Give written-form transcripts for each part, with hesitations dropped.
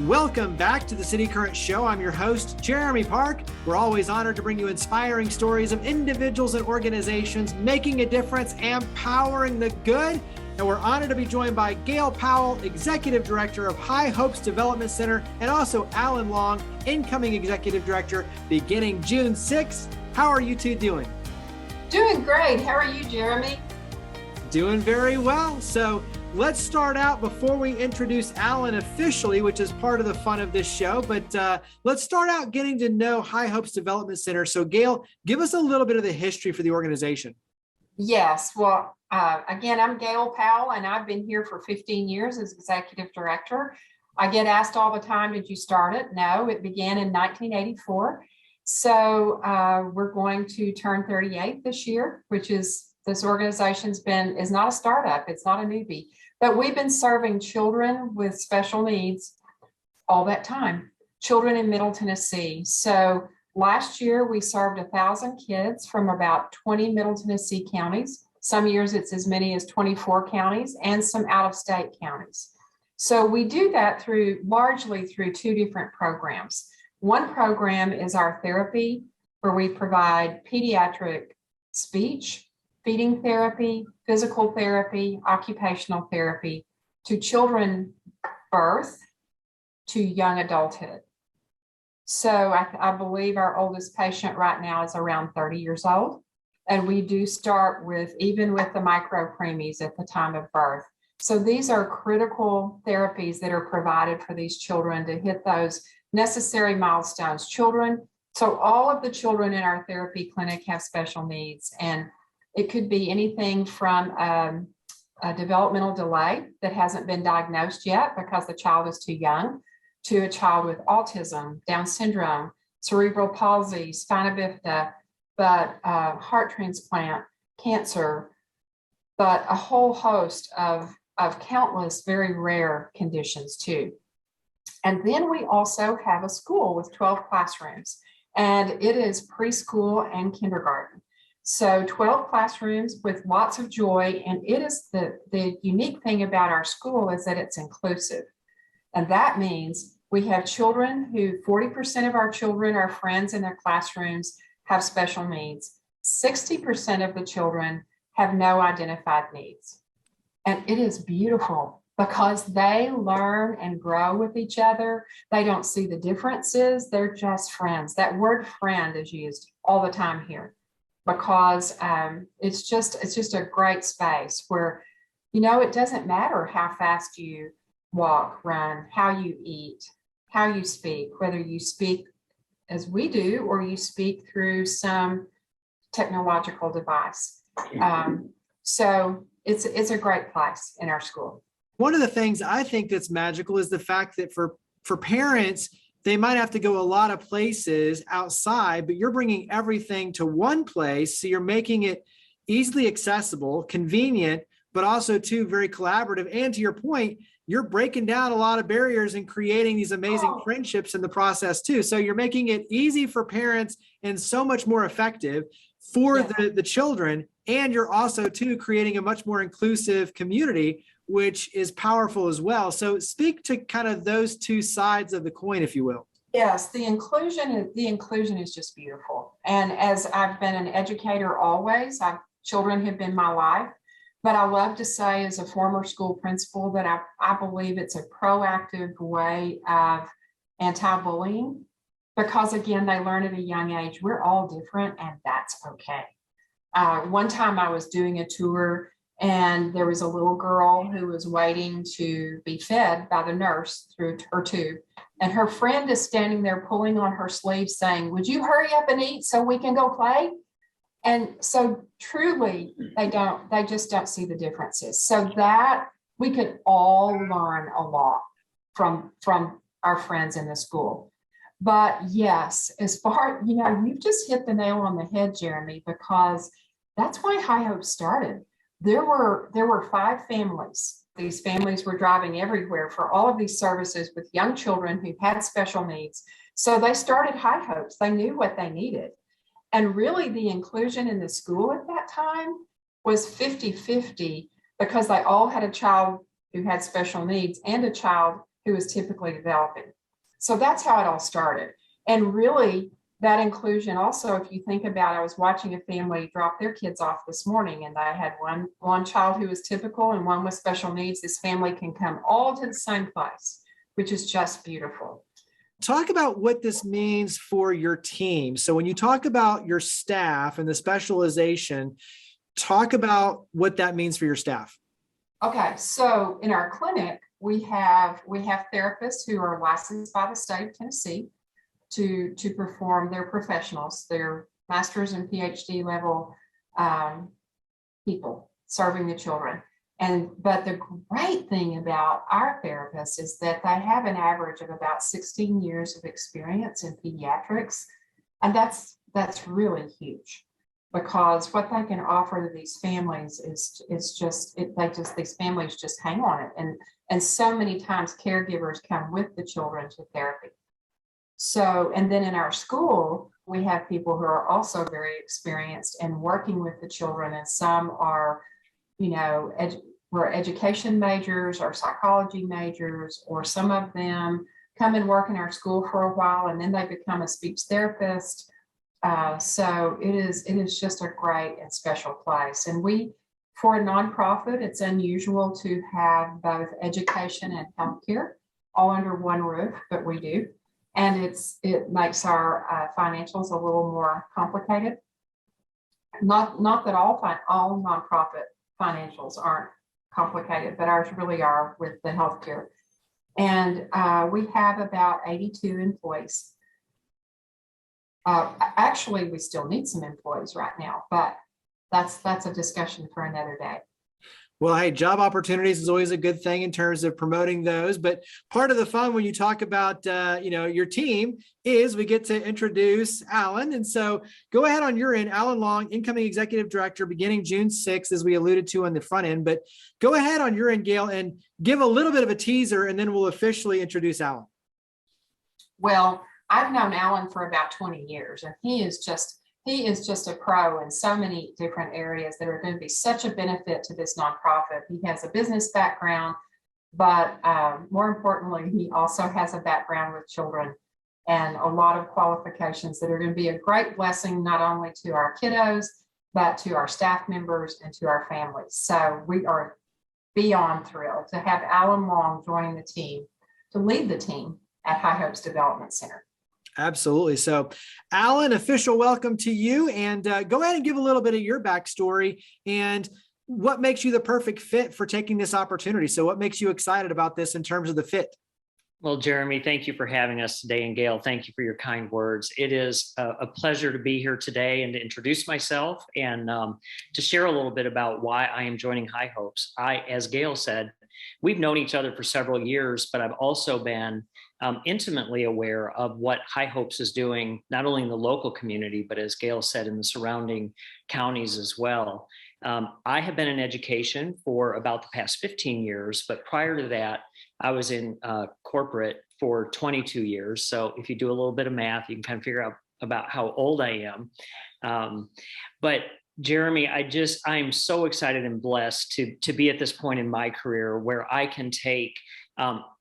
Welcome back to the City Current Show. I'm your host, Jeremy Park. We're always honored to bring you inspiring stories of individuals and organizations making a difference and powering the good. And we're honored to be joined by Gail Powell, Executive Director of High Hopes Development Center, and also Alan Long, Incoming Executive Director, beginning June 6th. How are you two doing? Doing great. How are you, Jeremy? Doing very well. So let's start out before we introduce Alan officially, which is part of the fun of this show. But let's start out getting to know High Hopes Development Center. So Gail, give us a little bit of the history for the organization. Yes. Well, again, I'm Gail Powell, and I've been here for 15 years as Executive Director. I get asked all the time, did you start it? No, it began in 1984. So we're going to turn 38 this year, which is this organization's is not a startup. It's not a newbie, but we've been serving children with special needs all that time, children in Middle Tennessee. So last year we served 1,000 kids from about 20 Middle Tennessee counties. Some years it's as many as 24 counties and some out-of-state counties. So we do that largely through two different programs. One program is our therapy, where we provide pediatric speech, feeding therapy, physical therapy, occupational therapy to children birth to young adulthood. So I believe our oldest patient right now is around 30 years old. And we do start even with the micro preemies at the time of birth. So these are critical therapies that are provided for these children to hit those necessary milestones. So all of the children in our therapy clinic have special needs, and it could be anything from a developmental delay that hasn't been diagnosed yet because the child is too young, to a child with autism, Down syndrome, cerebral palsy, spina bifida, but heart transplant, cancer, but a whole host of countless very rare conditions too. And then we also have a school with 12 classrooms, and it is preschool and kindergarten. So 12 classrooms with lots of joy. And it is the unique thing about our school is that it's inclusive. And that means we have children 40% of our children are friends in their classrooms have special needs. 60% of the children have no identified needs. And it is beautiful because they learn and grow with each other. They don't see the differences. They're just friends. That word friend is used all the time here, because it's just a great space where, it doesn't matter how fast you walk, run, how you eat, how you speak, whether you speak as we do or you speak through some technological device. So it's a great place in our school. One of the things I think that's magical is the fact that for parents, they might have to go a lot of places outside, but you're bringing everything to one place. So you're making it easily accessible, convenient, but also too very collaborative. And to your point, you're breaking down a lot of barriers and creating these amazing friendships in the process too. So you're making it easy for parents and so much more effective for the children. And you're also too creating a much more inclusive community, which is powerful as well. So speak to kind of those two sides of the coin, if you will. Yes, the inclusion is just beautiful. And as I've been an educator always, children have been my life. But I love to say, as a former school principal, that I believe it's a proactive way of anti-bullying, because again, they learn at a young age, we're all different and that's okay. One time I was doing a tour and there was a little girl who was waiting to be fed by the nurse through her tube. And her friend is standing there pulling on her sleeve saying, would you hurry up and eat so we can go play? And so truly, they just don't see the differences. So that we could all learn a lot from our friends in the school. But yes, as far, you've just hit the nail on the head, Jeremy, because that's why High Hope started. There were 5 families. These families were driving everywhere for all of these services with young children who had special needs. So they started High Hopes. They knew what they needed. And really the inclusion in the school at that time was 50-50, because they all had a child who had special needs and a child who is typically developing. So that's how it all started. And really, that inclusion also, if you think about, I was watching a family drop their kids off this morning, and I had one child who was typical and one with special needs. This family can come all to the same place, which is just beautiful. Talk about what this means for your team. So when you talk about your staff and the specialization, talk about what that means for your staff. Okay, so in our clinic, we have therapists who are licensed by the state of Tennessee to perform. Their professionals, their master's and PhD level people serving the children. But the great thing about our therapists is that they have an average of about 16 years of experience in pediatrics. And that's really huge, because what they can offer to these families is these families just hang on it. And so many times caregivers come with the children to therapy. So, and then in our school, we have people who are also very experienced in working with the children, and some are, were education majors or psychology majors, or some of them come and work in our school for a while and then they become a speech therapist. So it is just a great and special place. And for a nonprofit, it's unusual to have both education and healthcare all under one roof, but we do. And it makes our financials a little more complicated. Not that all nonprofit financials aren't complicated, but ours really are with the healthcare. And we have about 82 employees. Actually, we still need some employees right now, but that's a discussion for another day. Well, hey, job opportunities is always a good thing in terms of promoting those. But part of the fun when you talk about, your team is we get to introduce Alan. And so go ahead on your end, Alan Long, incoming executive director, beginning June 6th, as we alluded to on the front end. But go ahead on your end, Gail, and give a little bit of a teaser, and then we'll officially introduce Alan. Well, I've known Alan for about 20 years, and he is just a pro in so many different areas that are going to be such a benefit to this nonprofit. He has a business background, but more importantly, he also has a background with children and a lot of qualifications that are going to be a great blessing, not only to our kiddos, but to our staff members and to our families. So we are beyond thrilled to have Alan Long joining the team to lead the team at High Hopes Development Center. Absolutely. So, Alan, official welcome to you, and go ahead and give a little bit of your backstory and what makes you the perfect fit for taking this opportunity. So what makes you excited about this in terms of the fit? Well, Jeremy, thank you for having us today. And Gail, thank you for your kind words. It is a pleasure to be here today and to introduce myself and to share a little bit about why I am joining High Hopes. As Gail said, we've known each other for several years, but I've also been intimately aware of what High Hopes is doing, not only in the local community, but as Gail said, in the surrounding counties as well. I have been in education for about the past 15 years, but prior to that, I was in corporate for 22 years. So if you do a little bit of math, you can kind of figure out about how old I am. But Jeremy, I'm so excited and blessed to be at this point in my career where I can take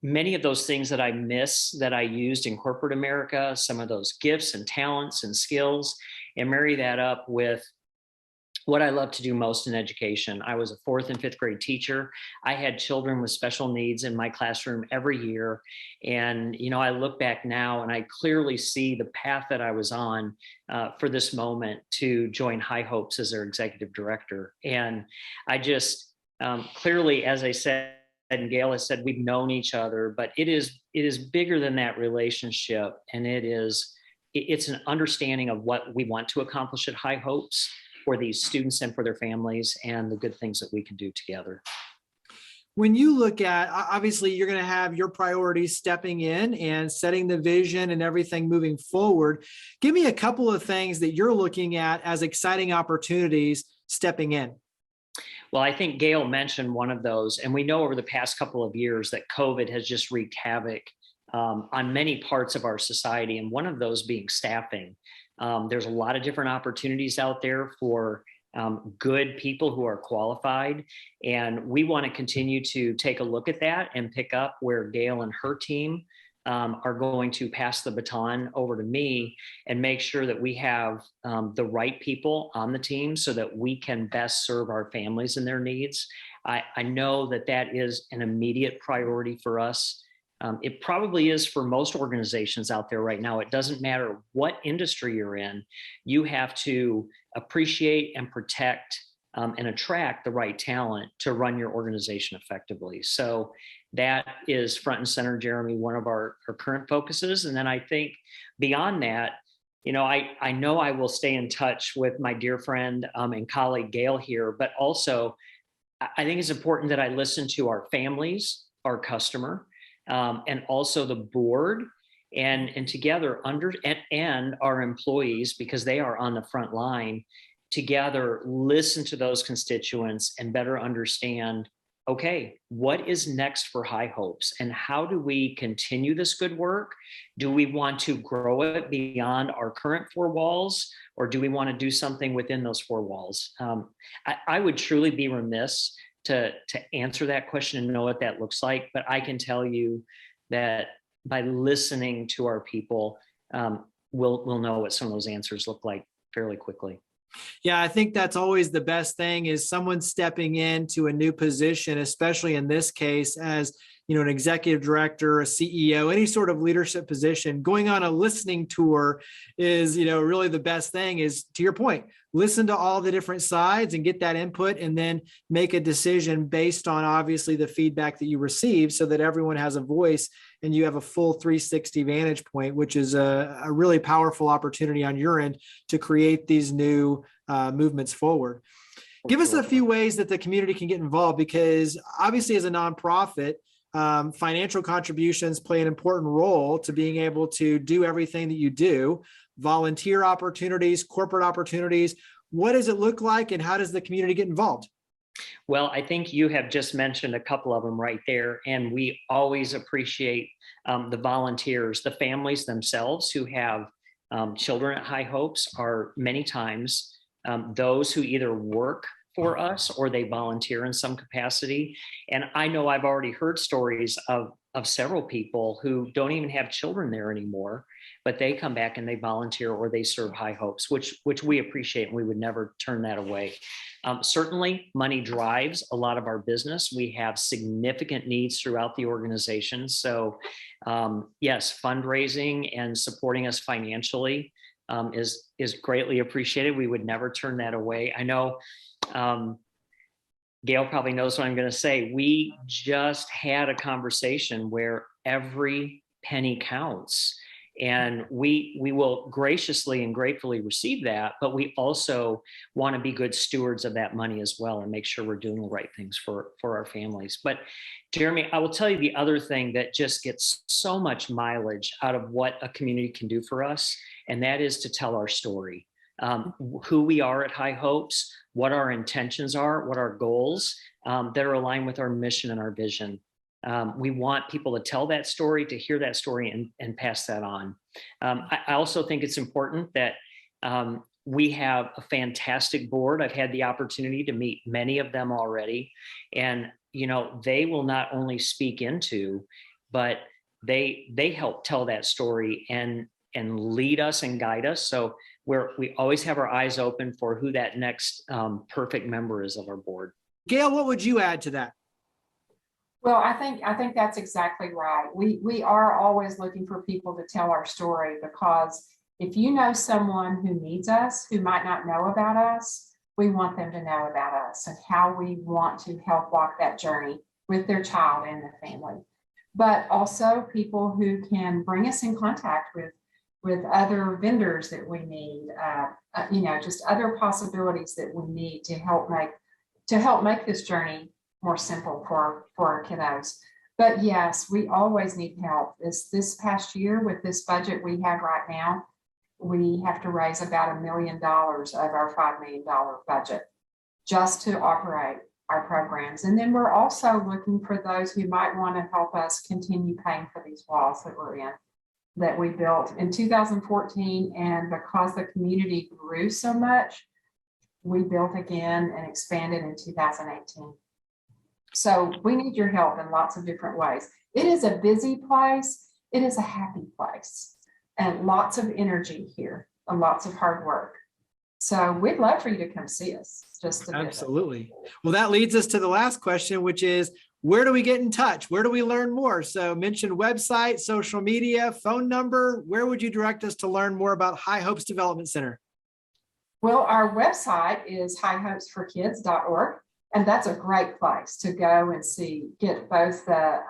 many of those things that I miss that I used in corporate America, some of those gifts and talents and skills, and marry that up with what I love to do most in education. I was a 4th and 5th grade teacher. I had children with special needs in my classroom every year. And, I look back now and I clearly see the path that I was on for this moment to join High Hopes as their executive director. And I just clearly, as I said, and Gail has said, we've known each other, but it is bigger than that relationship. And it's an understanding of what we want to accomplish at High Hopes for these students and for their families, and the good things that we can do together. When you look at, obviously, you're going to have your priorities stepping in and setting the vision and everything moving forward. Give me a couple of things that you're looking at as exciting opportunities stepping in. Well, I think Gail mentioned one of those, and we know over the past couple of years that COVID has just wreaked havoc on many parts of our society, and one of those being staffing. There's a lot of different opportunities out there for good people who are qualified. And we want to continue to take a look at that and pick up where Gail and her team are going to pass the baton over to me and make sure that we have the right people on the team so that we can best serve our families and their needs. I know that that is an immediate priority for us. It probably is for most organizations out there right now. It doesn't matter what industry you're in, you have to appreciate and protect and attract the right talent to run your organization effectively. So that is front and center, Jeremy, one of our current focuses. And then I think beyond that, I know I will stay in touch with my dear friend and colleague Gail here, but also I think it's important that I listen to our families, our customer, and also the board and together and our employees, because they are on the front line, together listen to those constituents and better understand, okay, what is next for High Hopes and how do we continue this good work? Do we want to grow it beyond our current four walls, or do we want to do something within those four walls? I would truly be remiss to answer that question and know what that looks like, but I can tell you that by listening to our people, we'll know what some of those answers look like fairly quickly. Yeah, I think that's always the best thing, is someone stepping into a new position, especially in this case as an executive director, a CEO, any sort of leadership position. Going on a listening tour is really the best thing. Is, to your point, listen to all the different sides and get that input, and then make a decision based on obviously the feedback that you receive, so that everyone has a voice and you have a full 360 vantage point, which is a really powerful opportunity on your end to create these new movements forward. Give us a few ways that the community can get involved, because obviously as a nonprofit, financial contributions play an important role to being able to do everything that you do. Volunteer opportunities, corporate opportunities. What does it look like, and how does the community get involved? Well, I think you have just mentioned a couple of them right there, and we always appreciate the volunteers. The families themselves who have children at High Hopes are many times those who either work for us or they volunteer in some capacity. And I know I've already heard stories of several people who don't even have children there anymore, but they come back and they volunteer or they serve High Hopes, which we appreciate, and we would never turn that away. Certainly, money drives a lot of our business. We have significant needs throughout the organization. So yes, fundraising and supporting us financially is greatly appreciated. We would never turn that away. I know Gail probably knows what I'm going to say. We just had a conversation where every penny counts, and we will graciously and gratefully receive that, but we also want to be good stewards of that money as well and make sure we're doing the right things for our families. But Jeremy, I will tell you the other thing that just gets so much mileage out of what a community can do for us, and that is to tell our story. Who we are at High Hopes, what our intentions are, what our goals that are aligned with our mission and our vision. We want people to tell that story, to hear that story, and pass that on. I also think it's important that we have a fantastic board. I've had the opportunity to meet many of them already, and they will not only speak into, but they help tell that story and lead us and guide us. So we always have our eyes open for who that next perfect member is of our board. Gail, what would you add to that? Well, I think that's exactly right. We are always looking for people to tell our story, because if you know someone who needs us, who might not know about us, we want them to know about us and how we want to help walk that journey with their child and their family. But also people who can bring us in contact with other vendors that we need, just other possibilities that we need to help make this journey more simple for our kiddos. But yes, we always need help. This past year, with this budget we have right now, we have to raise about $1 million of our $5 million budget just to operate our programs. And then we're also looking for those who might want to help us continue paying for these walls that we're in, that we built in 2014. And because the community grew so much, we built again and expanded in 2018. So we need your help in lots of different ways. It is a busy place. It is a happy place, and lots of energy here and lots of hard work. So we'd love for you to come see us. Just to visit. Absolutely. Well, that leads us to the last question, which is, where do we get in touch? Where do we learn more? So mention website, social media, phone number. Where would you direct us to learn more about High Hopes Development Center? Well, our website is highhopesforkids.org, and that's a great place to go and see, get both the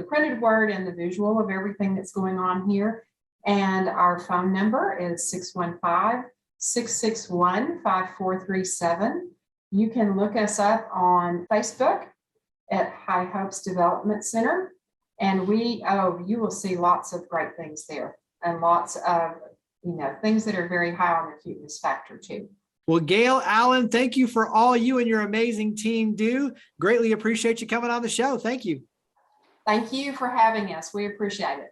printed word and the visual of everything that's going on here. And our phone number is 615-661-5437. You can look us up on Facebook at High Hopes Development Center. And you will see lots of great things there, and lots of, things that are very high on the cuteness factor too. Well, Gail, Allen, thank you for all you and your amazing team do. Greatly appreciate you coming on the show. Thank you. Thank you for having us. We appreciate it.